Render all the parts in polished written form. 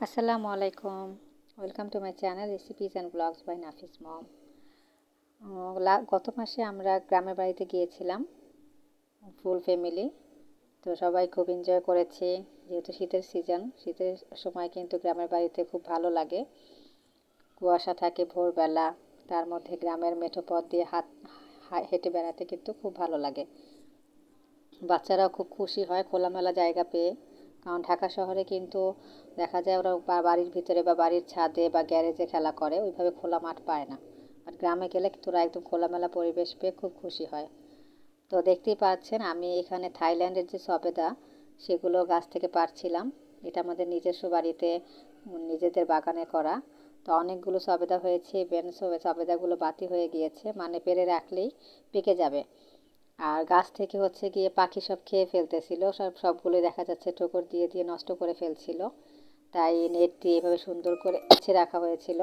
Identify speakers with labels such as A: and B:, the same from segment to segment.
A: আসসালামু আলাইকুম। Welcome to my channel recipes and blogs by Nafis mom. গত মাসে আমরা গ্রামের বাড়িতে গিয়েছিলাম ফুল ফ্যামিলি। তো সবাই খুব এনজয় করেছি। যেহেতু শীতের সিজন, শীতের সময় কিন্তু গ্রামের বাড়িতে খুব ভালো লাগে। কুয়াশা থাকে ভোরবেলা, তার মধ্যে গ্রামের মেঠো পথ দিয়ে হেঁটে বেড়াতে কিন্তু খুব ভালো লাগে। বাচ্চারাও খুব খুশি হয় খোলামেলা জায়গা পেয়ে। কারণ ঢাকা শহরে কিন্তু দেখা যায় ওরা বাড়ির ভিতরে বা বাড়ির ছাদে বা গ্যারেজে খেলা করে, ওইভাবে খোলা মাঠ পায় না। আর গ্রামে গেলে কিন্তু ওরা একদম খোলামেলা পরিবেশ পেয়ে খুব খুশি হয়। তো দেখতেই পাচ্ছেন আমি এখানে থাইল্যান্ডের যে সবেদা সেগুলো গাছ থেকে পাড়ছিলাম। এটা আমাদের নিজস্ব বাড়িতে নিজেদের বাগানে করা। তো অনেকগুলো সবেদা হয়েছে, ইভেন সবেদাগুলো বাতি হয়ে গিয়েছে, মানে পেরে রাখলেই পেকে যাবে। আর গাছ থেকে হচ্ছে গিয়ে পাখি সব খেয়ে ফেলতেছিল, সবগুলো দেখা যাচ্ছে ঠোকর দিয়ে দিয়ে নষ্ট করে ফেলছিল। তাই নেট দিয়ে এভাবে সুন্দর করে রাখা হয়েছিল,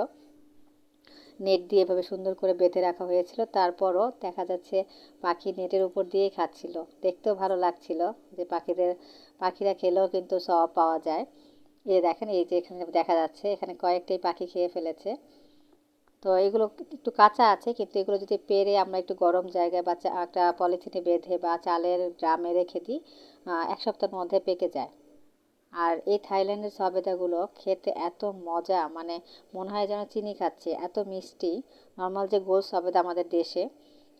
A: নেট দিয়ে এভাবে সুন্দর করে বেঁধে রাখা হয়েছিল। তারপরও দেখা যাচ্ছে পাখি নেটের উপর দিয়েই খাচ্ছিল। দেখতেও ভালো লাগছিল যে পাখিরা খেলেও কিন্তু সব পাওয়া যায়। এই দেখেন, এই যে এখানে দেখা যাচ্ছে এখানে কয়েকটাই পাখি খেয়ে ফেলেছে। তো এগুলো একটু কাঁচা আছে, কিন্তু এগুলো যদি পেরে আমরা একটু গরম জায়গায় বা একটা পলিথিনে বেঁধে বা চালের ড্রামে রেখে দিই, 1 সপ্তাহের মধ্যে পেকে যায়। আর এই থাইল্যান্ডের সবেদাগুলো খেতে এত মজা, মানে মনে হয় যেন চিনি খাচ্ছে, এত মিষ্টি। নর্মাল যে গোল সবেদা আমাদের দেশে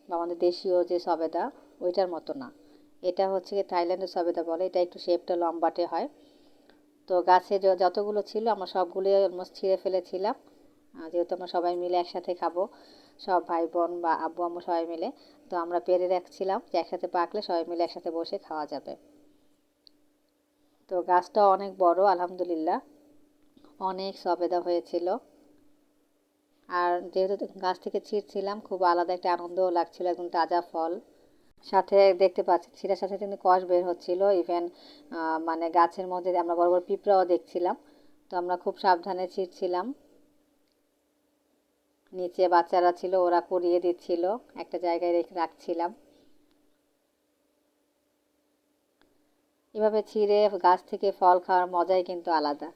A: বা আমাদের দেশীয় যে সবেদা ওইটার মতো না। এটা হচ্ছে থাইল্যান্ডের সবেদা বলে, এটা একটু শেপটা লম্বাটে হয়। তো গাছে যতগুলো ছিল আমরা সবগুলোই অলমোস্ট ছিঁড়ে ফেলেছিলাম, যেহেতু আমরা সবাই মিলে একসাথে খাবো, সব ভাই বোন বা আব্বু আম্মু সবাই মিলে। তো আমরা পেরে রাখছিলাম যে একসাথে পাকলে সবাই মিলে একসাথে বসে খাওয়া যাবে। তো গাছটা অনেক বড়, আলহামদুলিল্লাহ অনেক সবেদা হয়েছিল। আর যেহেতু গাছ থেকে ছিঁড়ছিলাম, খুব আলাদা একটা আনন্দও লাগছিল, একদম তাজা ফল। সাথে দেখতে পাচ্ছি ছিঁড়ার সাথে কিন্তু কষ বের হচ্ছিল, ইভেন মানে গাছের মধ্যে আমরা বড় বড় পিঁপড়াও দেখছিলাম। তো আমরা খুব সাবধানে ছিঁড়ছিলাম। নিচে বাচ্চারা ছিল, ওরা কুড়িয়ে দিচ্ছিল, একটা জায়গায় রেখে রাখছিলাম। এভাবে ছিঁড়ে গাছ থেকে ফল খাওয়ার মজাই কিন্তু আলাদা।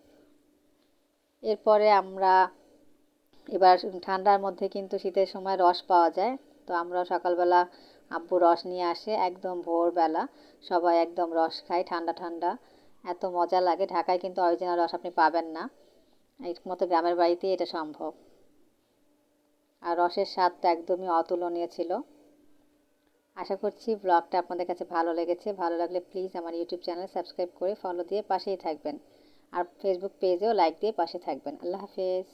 A: এরপরে আমরা এবার ঠান্ডার মধ্যে কিন্তু শীতের সময় রস পাওয়া যায়। তো আমরা সকালবেলা আব্বু রস নিয়ে আসে একদম ভোরবেলা, সবাই একদম রস খাই ঠান্ডা ঠান্ডা। এত মজা লাগে, ঢাকায় কিন্তু অরিজিনাল রস আপনি পাবেন না, একমাত্র গ্রামের বাড়িতেই এটা সম্ভব। আর রসের স্বাদটা একদমই অতুলনীয় ছিল। আশা করছি ব্লগটা আপনাদের কাছে ভালো লেগেছে। ভালো লাগলে প্লিজ আমার ইউটিউব চ্যানেল সাবস্ক্রাইব করে ফলো দিয়ে পাশেই থাকবেন। আর ফেসবুক পেজেও লাইক দিয়ে পাশে থাকবেন। আল্লাহ হাফেজ।